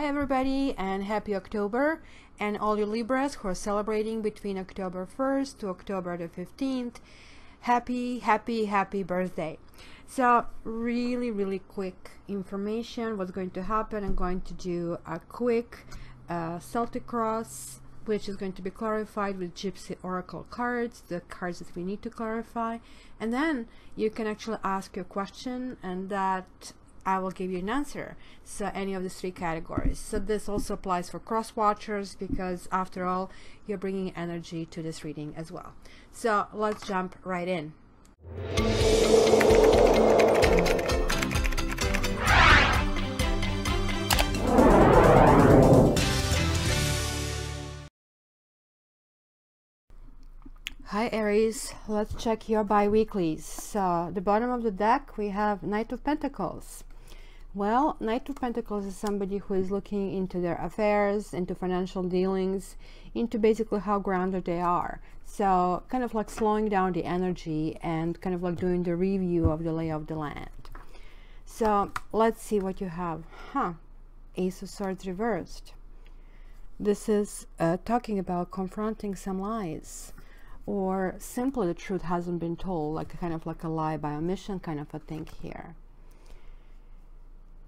everybody, and happy October, and all your Libras who are celebrating between October 1st to October the 15th. Happy birthday. So really quick information what's going to happen. I'm going to do a quick Celtic cross, which is going to be clarified with Gypsy Oracle cards, the cards that we need to clarify, and then you can actually ask your question and that I will give you an answer. So any of the three categories. So this also applies for cross watchers, because after all, you're bringing energy to this reading as well. So let's jump right in. Hi Aries, let's check your bi-weeklies. So the bottom of the deck we have Knight of Pentacles. Well, Knight of Pentacles is somebody who is looking into their affairs, into financial dealings, into basically how grounded they are. So kind of like slowing down the energy and kind of like doing the review of the lay of the land. So let's see what you have. Ace of Swords reversed. This is talking about confronting some lies, or simply the truth hasn't been told, like kind of like a lie by omission kind of a thing here.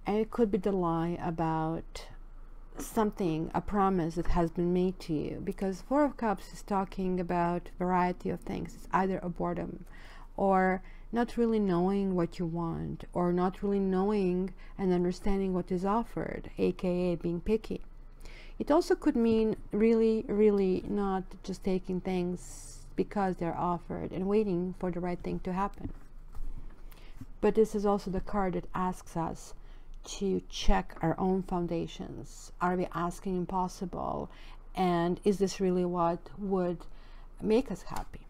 And it could be the lie about something, a promise that has been made to you, because Four of Cups is talking about variety of things. It's either a boredom, or not really knowing what you want, or not really knowing and understanding what is offered, aka being picky. It also could mean really not just taking things because they're offered and waiting for the right thing to happen. But this is also the card that asks us to check our own foundations. Are we asking impossible? And is this really what would make us happy?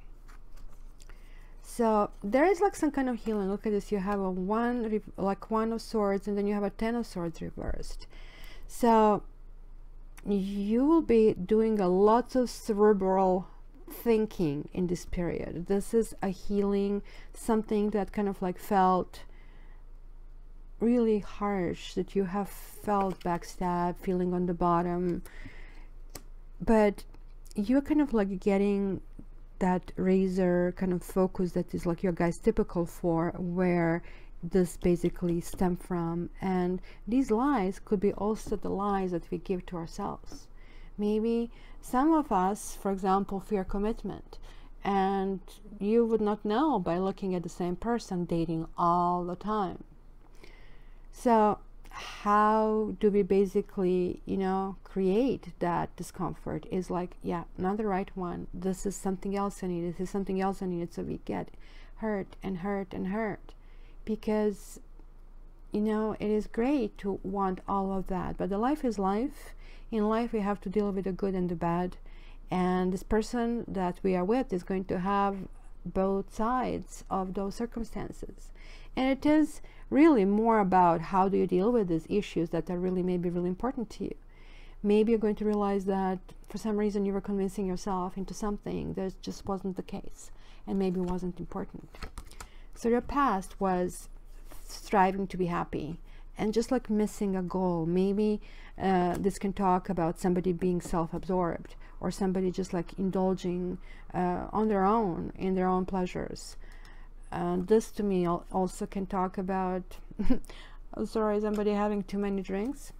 So there is like some kind of healing. Look at this. You have a one of Swords, and then you have a Ten of Swords reversed. So you will be doing a lot of cerebral thinking in this period. This is a healing, something that kind of like felt really harsh, that you have felt backstab, feeling on the bottom, but you're kind of like getting that razor kind of focus that is like your guys typical for where this basically stem from. And these lies could be also the lies that we give to ourselves. Maybe some of us, for example, fear commitment, and you would not know by looking at the same person dating all the time. So how do we basically, create that discomfort? Is like, yeah, not the right one. This is something else I need. This is something else I need. So we get hurt and hurt and hurt, because, it is great to want all of that, but the life is life. In life, we have to deal with the good and the bad. And this person that we are with is going to have both sides of those circumstances. And it is really more about how do you deal with these issues that are really maybe really important to you. Maybe you're going to realize that for some reason you were convincing yourself into something that just wasn't the case, and maybe wasn't important. So your past was striving to be happy and just like missing a goal. Maybe this can talk about somebody being self-absorbed, or somebody just like indulging on their own, in their own pleasures. This to me also can talk about oh, sorry, somebody having too many drinks.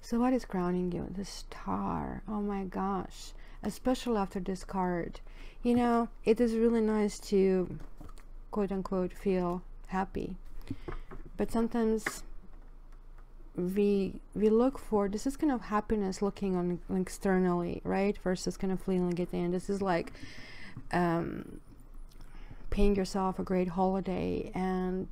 So what is crowning you? The Star. Oh my gosh, especially after this card. It is really nice to quote-unquote feel happy, but sometimes we look for, this is kind of happiness looking on externally, right, versus kind of feeling it in. This is like paying yourself a great holiday and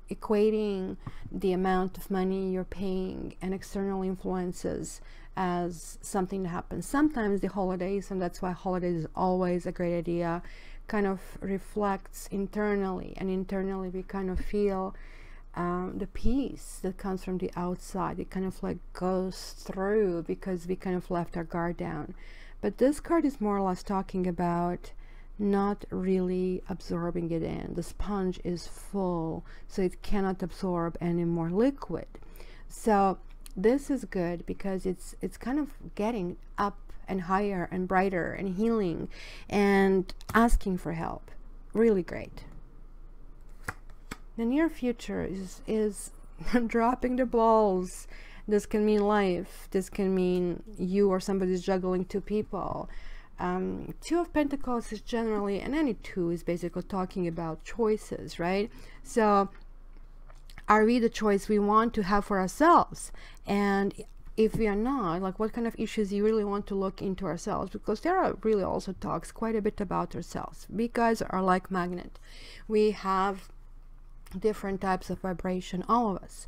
equating the amount of money you're paying and external influences as something that happens. Sometimes the holidays, and that's why holidays is always a great idea, kind of reflects internally, and internally we kind of feel the peace that comes from the outside. It kind of like goes through because we kind of left our guard down. But this card is more or less talking about not really absorbing it in. The sponge is full, so it cannot absorb any more liquid. So this is good because it's kind of getting up and higher and brighter and healing and asking for help. Really great. The near future is dropping the balls. This can mean life. This can mean you or somebody's juggling two people. Two of Pentacles is generally, and any two is basically talking about choices, right? So are we the choice we want to have for ourselves? And if we are not, like, what kind of issues you really want to look into ourselves? Because there are really also talks quite a bit about ourselves. We guys are like magnet. We have different types of vibration, all of us.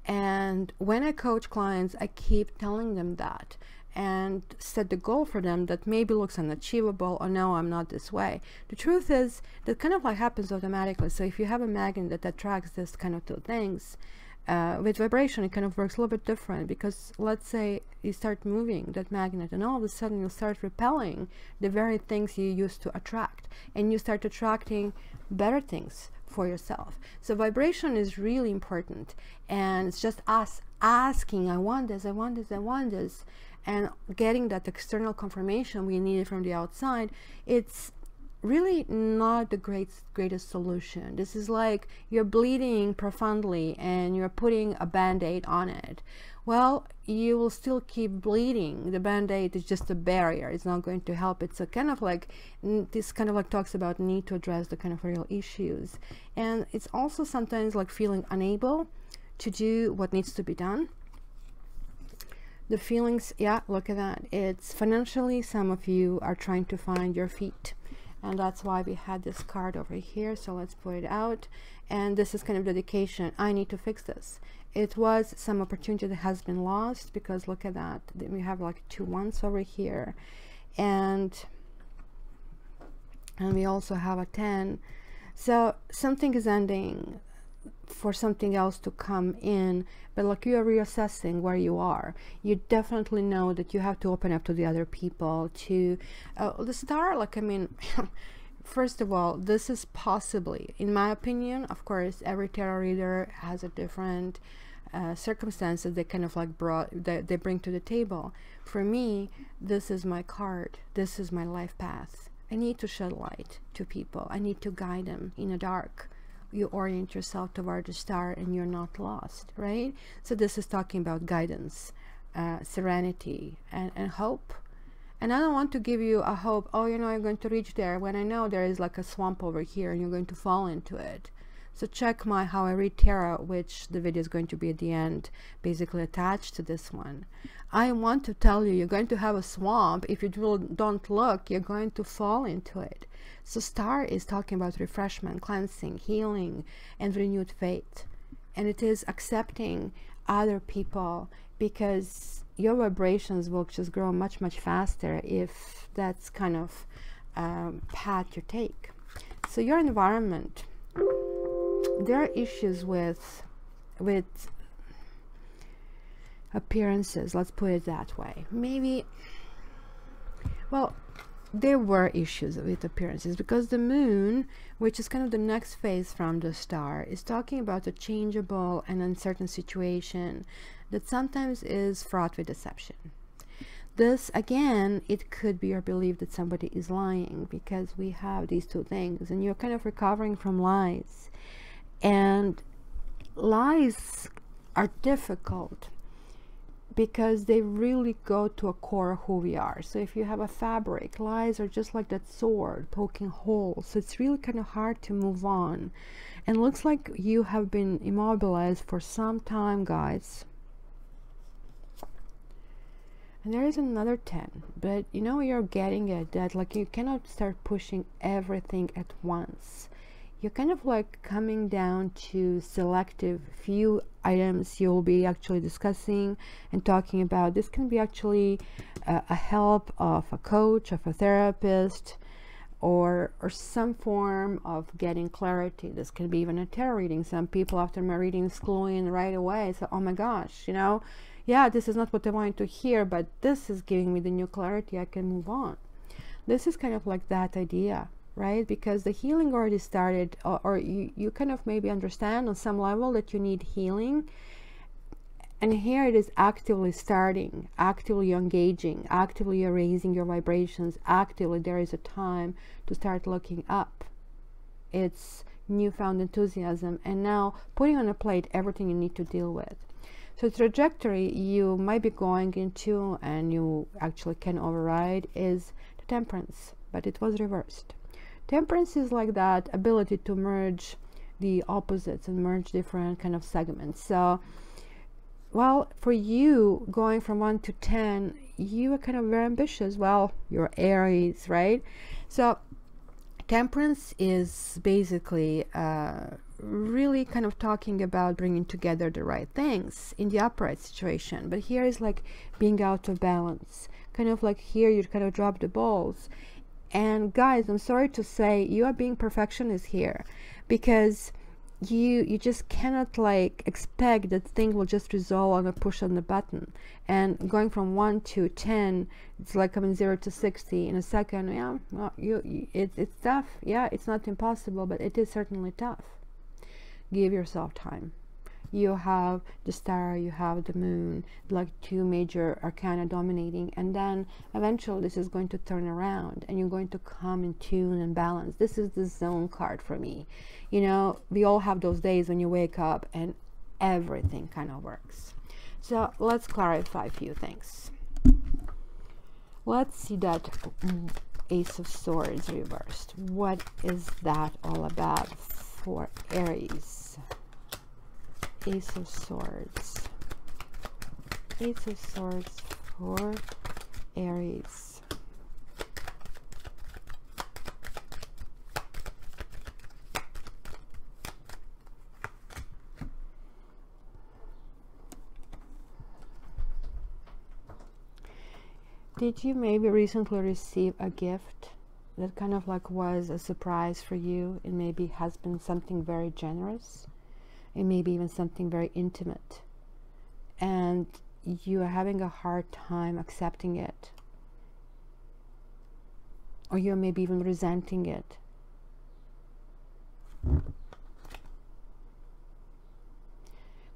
And when I coach clients, I keep telling them that and set the goal for them that maybe looks unachievable, or no, I'm not this way. The truth is that kind of like happens automatically. So if you have a magnet that attracts this kind of two things, with vibration, it kind of works a little bit different, because let's say you start moving that magnet and all of a sudden you start repelling the very things you used to attract, and you start attracting better things for yourself. So vibration is really important, and it's just us asking, I want this, I want this, I want this, and getting that external confirmation we needed from the outside. It's really not the greatest solution. This is like you're bleeding profoundly and you're putting a band-aid on it. Well, you will still keep bleeding. The band-aid is just a barrier. It's not going to help. It's a kind of like, this kind of like talks about need to address the kind of real issues. And it's also sometimes like feeling unable to do what needs to be done. The feelings, yeah, look at that. It's financially, some of you are trying to find your feet. And that's why we had this card over here. So let's put it out. And this is kind of dedication. I need to fix this. It was some opportunity that has been lost, because look at that. We have like 2 1s over here. And we also have a 10. So something is ending for something else to come in, but like you are reassessing where you are. You definitely know that you have to open up to the other people, to the star, like, I mean, first of all, this is possibly, in my opinion, of course, every tarot reader has a different circumstances they kind of like they bring to the table. For me, this is my card. This is my life path. I need to shed light to people. I need to guide them in the dark. You orient yourself toward the star and you're not lost, right? So this is talking about guidance, serenity, and hope. And I don't want to give you a hope, oh, you know, you're going to reach there, when I know there is like a swamp over here and you're going to fall into it. So check my How I Read Tarot, which the video is going to be at the end, basically attached to this one. I want to tell you, you're going to have a swamp. If you don't look, you're going to fall into it. So star is talking about refreshment, cleansing, healing, and renewed faith. And it is accepting other people, because your vibrations will just grow much, much faster if that's kind of path you take. So your environment, there are issues with appearances, let's put it that way. Maybe, well, there were issues with appearances, because the moon, which is kind of the next phase from the star, is talking about a changeable and uncertain situation that sometimes is fraught with deception. This, again, it could be your belief that somebody is lying, because we have these two things, and you're kind of recovering from lies. And lies are difficult because they really go to a core of who we are. So if you have a fabric, lies are just like that sword poking holes. So it's really kind of hard to move on. And looks like you have been immobilized for some time, guys. And there is another 10, but you know, you're getting it, that like you cannot start pushing everything at once. You're kind of like coming down to selective few items you'll be actually discussing and talking about. This can be actually a help of a coach, of a therapist, or some form of getting clarity. This can be even a tarot reading. Some people after my readings clue in right away. So, oh my gosh, you know, yeah, this is not what I wanted to hear, but this is giving me the new clarity. I can move on. This is kind of like that idea, right? Because the healing already started, or you kind of maybe understand on some level that you need healing, And here it is actively starting, actively engaging, actively raising your vibrations, actively there is a time to start looking up. It's newfound enthusiasm, and now putting on a plate everything you need to deal with. So trajectory you might be going into, and you actually can override, is the temperance, but it was reversed. Temperance is like that ability to merge the opposites and merge different kind of segments. So, well, for you, going from 1 to 10, you are kind of very ambitious. Well, you're Aries, right? So temperance is basically really kind of talking about bringing together the right things in the upright situation. But here is like being out of balance. Kind of like here you kind of drop the balls. And guys, I'm sorry to say, you are being perfectionist here, because you just cannot like expect that thing will just resolve on a push on the button. And going from 1 to 10, it's like coming 0 to 60 in a second. Yeah, well, it's tough. Yeah, it's not impossible, but it is certainly tough. Give yourself time. You have the star, you have the moon, like two major arcana dominating, and then eventually this is going to turn around and you're going to come in tune and balance. This is the zone card for me. You know, we all have those days when you wake up and everything kind of works. So let's clarify a few things. Let's see that Ace of Swords reversed. What is that all about for Aries? Ace of Swords. Ace of Swords for Aries. Did you maybe recently receive a gift that kind of like was a surprise for you? It maybe has been something very generous. It may be even something very intimate, and you are having a hard time accepting it, or you're maybe even resenting it.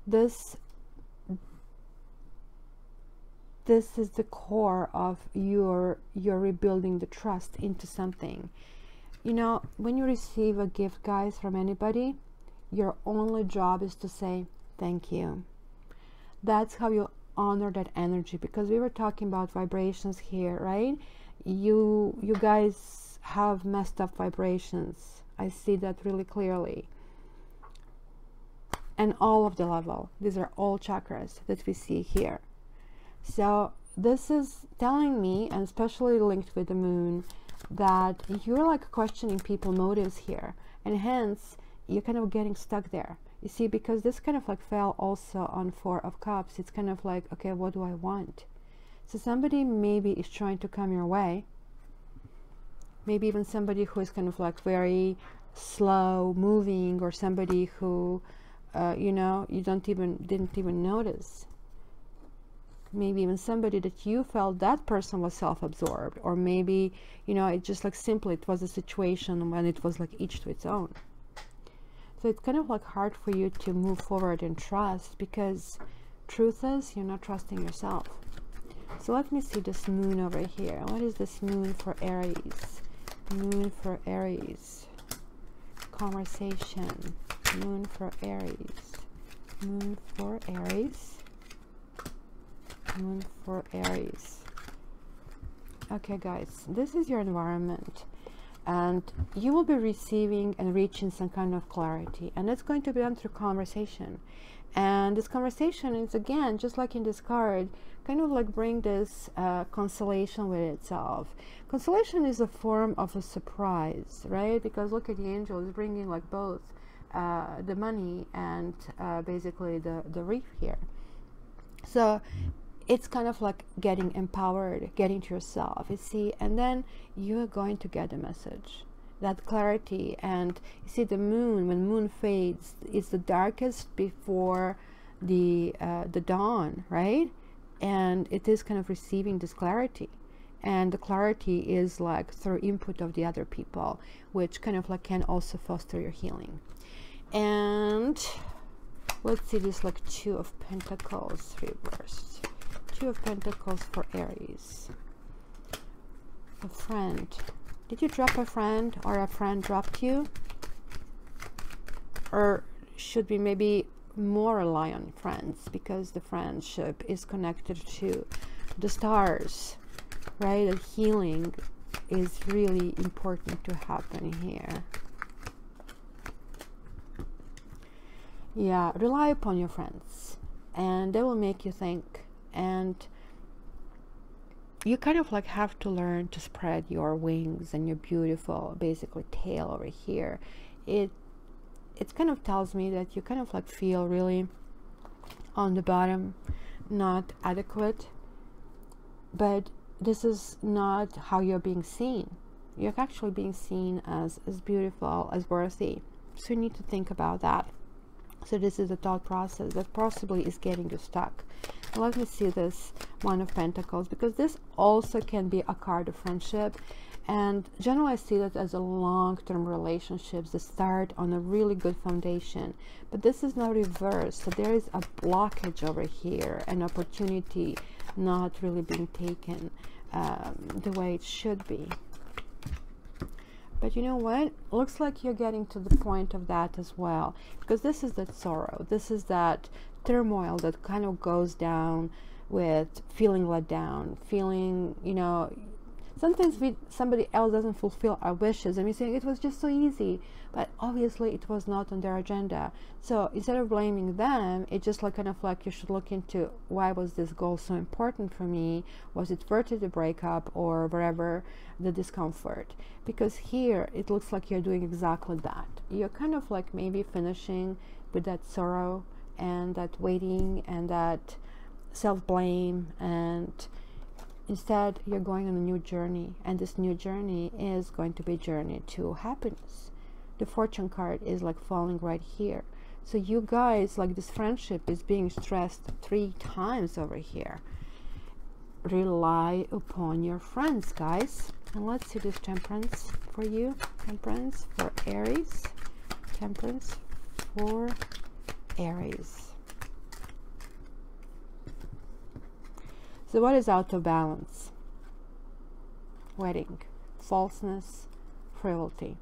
This is the core of your rebuilding the trust into something. You know, when you receive a gift, guys, from anybody, your only job is to say thank you. That's how you honor that energy, because we were talking about vibrations here, right? You guys have messed up vibrations. I see that really clearly. And all of the level, these are all chakras that we see here. So this is telling me, and especially linked with the moon, that you're like questioning people's motives here, and hence you're kind of getting stuck there. You see, because this kind of like fell also on 4 of Cups. It's kind of like, okay, what do I want? So somebody maybe is trying to come your way. Maybe even somebody who is kind of like very slow moving, or somebody who, you know, you didn't even notice. Maybe even somebody that you felt that person was self-absorbed, or maybe, you know, it just like simply it was a situation when it was like each to its own. So it's kind of like hard for you to move forward and trust, because truth is you're not trusting yourself. So let me see this moon over here. What is this moon for Aries? Moon for Aries. Conversation. Moon for Aries. Moon for Aries. Moon for Aries. Okay, guys, this is your environment. And you will be receiving and reaching some kind of clarity, and it's going to be done through conversation. And this conversation is, again, just like in this card, kind of like bring this consolation with itself. Consolation is a form of a surprise, right? Because look at the angel is bringing like both the money and basically the reef here. So it's kind of like getting empowered, getting to yourself, you see, and then you're going to get a message, that clarity. And you see, the moon, when moon fades, it's the darkest before the dawn, right? And it is kind of receiving this clarity, and the clarity is like through input of the other people, which kind of like can also foster your healing. And Let's see this like Two of Pentacles reversed. Two of Pentacles for Aries. A friend. Did you drop a friend, or a friend dropped you? Or should we maybe more rely on friends, because the friendship is connected to the stars, right? The healing is really important to happen here. Yeah, rely upon your friends, and they will make you think, and you kind of like have to learn to spread your wings and your beautiful basically tail over here. It kind of tells me that you kind of like feel really on the bottom, not adequate, but this is not how you're being seen. You're actually being seen as beautiful, as worthy. So you need to think about that. So this is a thought process that possibly is getting you stuck. Let me see this One of Pentacles, because this also can be a card of friendship. And generally I see that as a long-term relationships that start on a really good foundation. But this is now reversed. So there is a blockage over here, an opportunity not really being taken the way it should be. But you know what? Looks like you're getting to the point of that as well. Because this is that sorrow. This is that turmoil that kind of goes down with feeling let down. Feeling, you know, sometimes somebody else doesn't fulfill our wishes. And we're saying it was just so easy. But obviously it was not on their agenda. So instead of blaming them, it's just like kind of like you should look into, why was this goal so important for me? Was it worth it, the breakup, or wherever the discomfort? Because here it looks like you're doing exactly that. You're kind of like maybe finishing with that sorrow and that waiting and that self-blame, and instead you're going on a new journey, and this new journey is going to be a journey to happiness. The Fortune card is like falling right here. So you guys, like, this friendship is being stressed 3 times over here. Rely upon your friends, guys. And let's see this Temperance for you. Temperance for Aries. Temperance for Aries. So what is out of balance? Wedding, falseness, frivolity.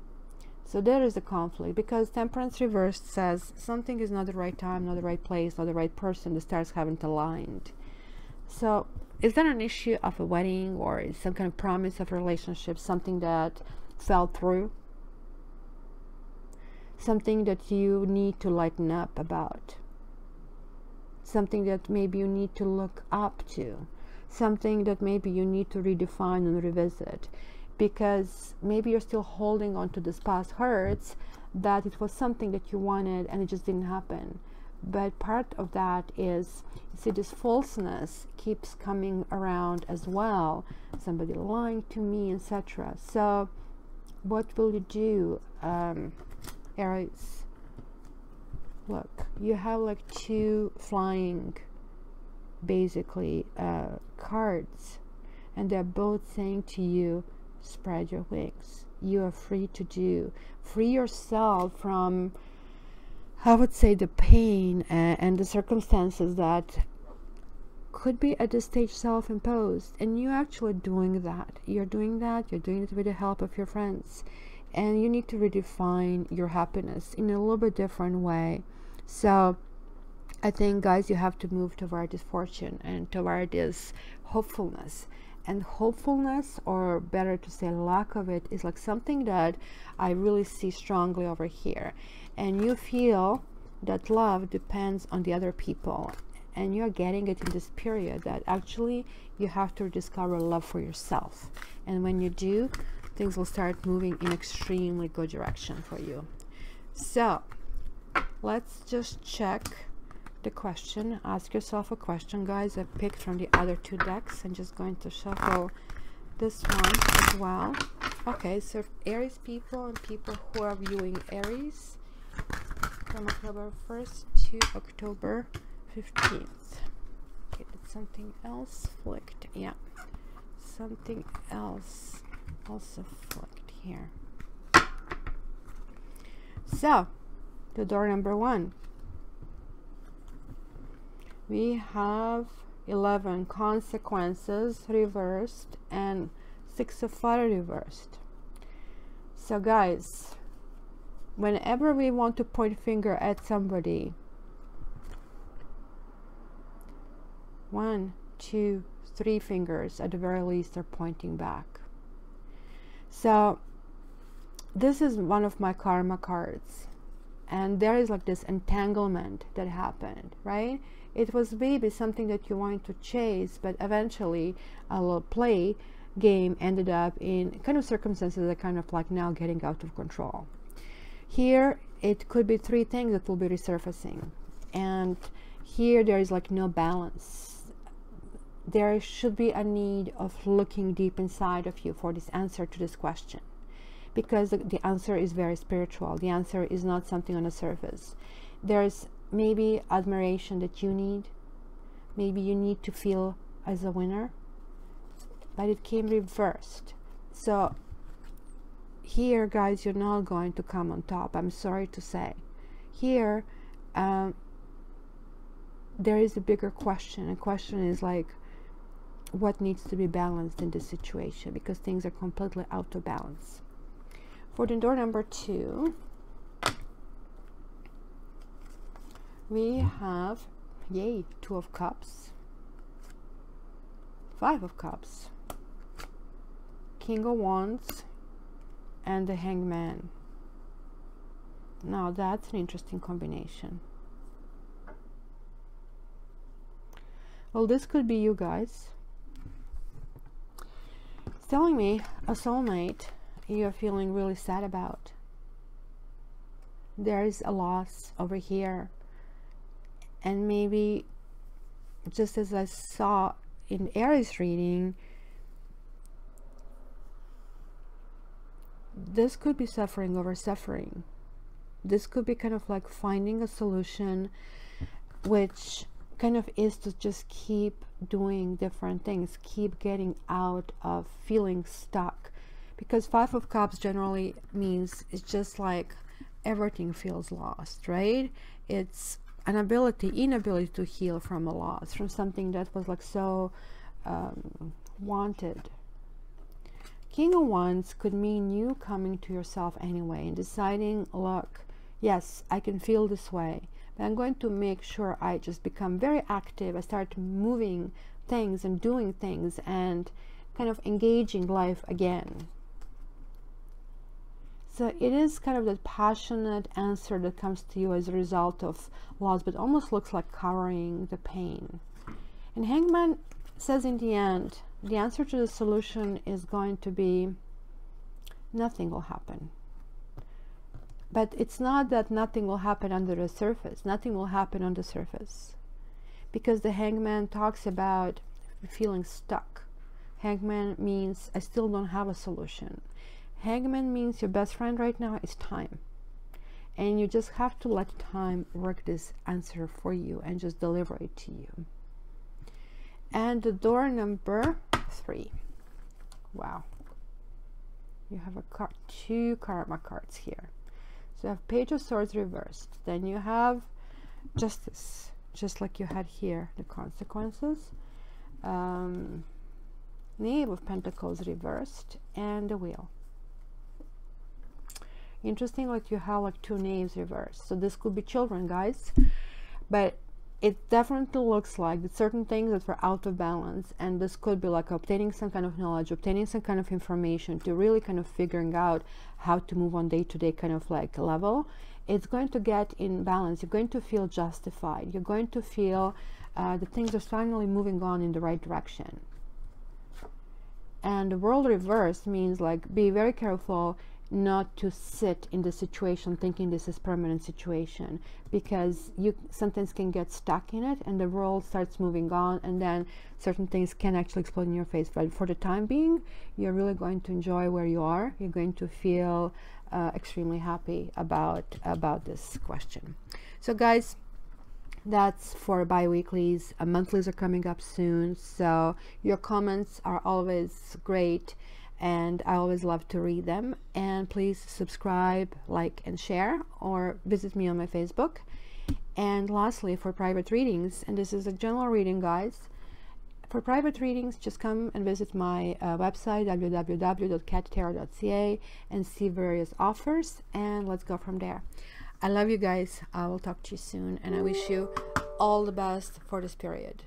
So there is a conflict, because Temperance reversed says something is not the right time, not the right place, not the right person. The stars haven't aligned. So is there an issue of a wedding, or is some kind of promise of a relationship, something that fell through? Something that you need to lighten up about? Something that maybe you need to look up to? Something that maybe you need to redefine and revisit? Because maybe you're still holding on to this past hurts, that it was something that you wanted and it just didn't happen. But part of that is, you see, this falseness keeps coming around as well. Somebody lying to me, etc. So what will you do, Aries? Look, you have like 2 flying basically cards, and they're both saying to you, spread your wings. You are free to do. Free yourself from, I would say, the pain and the circumstances that could be at this stage self-imposed. And you're actually doing that. You're doing that. You're doing it with the help of your friends. And you need to redefine your happiness in a little bit different way. So I think, guys, you have to move toward this fortune and toward this hopefulness. And hopefulness, or better to say lack of it, is like something that I really see strongly over here. And you feel that love depends on the other people, and you're getting it in this period that actually you have to discover love for yourself. And when you do, things will start moving in extremely good direction for you. So let's just check the question. Ask yourself a question, guys. I picked from the other 2 decks. I'm just going to shuffle this one as well. Okay, so Aries people and people who are viewing Aries from October 1st to October 15th. Okay, did something else flicked? Yeah, something else also flicked here. So the door number 1. We have 11 consequences reversed and 6 of fire reversed. So guys, whenever we want to point finger at somebody, 1, 2, 3 fingers at the very least are pointing back. So this is one of my karma cards, and there is like this entanglement that happened, right? It was maybe something that you wanted to chase, but eventually a little play game ended up in kind of circumstances that are kind of like now getting out of control. Here it could be 3 things that will be resurfacing, and here there is like no balance. There should be a need of looking deep inside of you for this answer to this question, because the answer is very spiritual. The answer is not something on the surface. There's maybe admiration that you need. Maybe you need to feel as a winner, but it came reversed. So here, guys, you're not going to come on top. I'm sorry to say. Here, there is a bigger question. A question is like, what needs to be balanced in this situation, because things are completely out of balance. For the door number 2, we have, yay, 2 of Cups, 5 of Cups, King of Wands, and the Hangman. Now that's an interesting combination. Well, this could be you guys. It's telling me a soulmate you're feeling really sad about. There is a loss over here, and maybe just as I saw in Aries reading, this could be suffering over suffering. This could be kind of like finding a solution, which kind of is to just keep doing different things, keep getting out of feeling stuck, because 5 of Cups generally means it's just like everything feels lost, right? It's an inability to heal from a loss, from something that was like so wanted. King of Wands could mean you coming to yourself anyway and deciding, look, yes, I can feel this way, but I'm going to make sure I just become very active. I start moving things and doing things and kind of engaging life again. So it is kind of that passionate answer that comes to you as a result of loss, but almost looks like covering the pain. And Hangman says in the end, the answer to the solution is going to be nothing will happen. But it's not that nothing will happen under the surface. Nothing will happen on the surface, because the Hangman talks about feeling stuck. Hangman means I still don't have a solution. Hangman means your best friend right now is time, and you just have to let time work this answer for you and just deliver it to you. And the door number 3, wow, you have a card, 2 karma cards here. So you have Page of Swords reversed, then you have Justice, just like you had here, the consequences, Knave of Pentacles reversed, and the Wheel. Interesting, like you have like 2 knaves reversed. So this could be children, guys, but it definitely looks like that certain things that were out of balance, and this could be like obtaining some kind of knowledge, obtaining some kind of information to really kind of figuring out how to move on day-to-day kind of like level. It's going to get in balance. You're going to feel justified. You're going to feel that things are finally moving on in the right direction. And the World reverse means like be very careful not to sit in the situation thinking this is permanent situation, because you sometimes can get stuck in it and the world starts moving on, and then certain things can actually explode in your face. But for the time being, you're really going to enjoy where you are. You're going to feel extremely happy about this question. So guys, that's for bi-weeklies. Monthlies are coming up soon, so your comments are always great and I always love to read them. And please subscribe, like, and share, or visit me on my Facebook. And lastly, for private readings, and this is a general reading, guys, for private readings, just come and visit my website, www.cattarot.ca, and see various offers, and let's go from there. I love you guys. I will talk to you soon, and I wish you all the best for this period.